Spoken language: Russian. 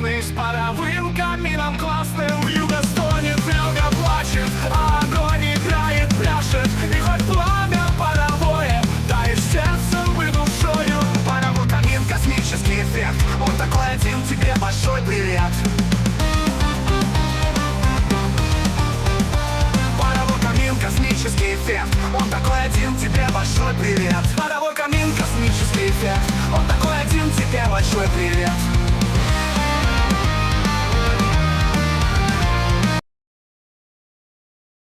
красный, с паровым камином классным. Вьюга стонет, стрелка плачет, а огонь играет, пляшет. И хоть пламя паровое таешь сердцем и душою. Паровой камин, космический эффект, он такой один, тебе большой привет. Паровой камин, космический эффект, он такой один, тебе большой привет. Паровой камин, космический эффект, он такой один, тебе большой привет.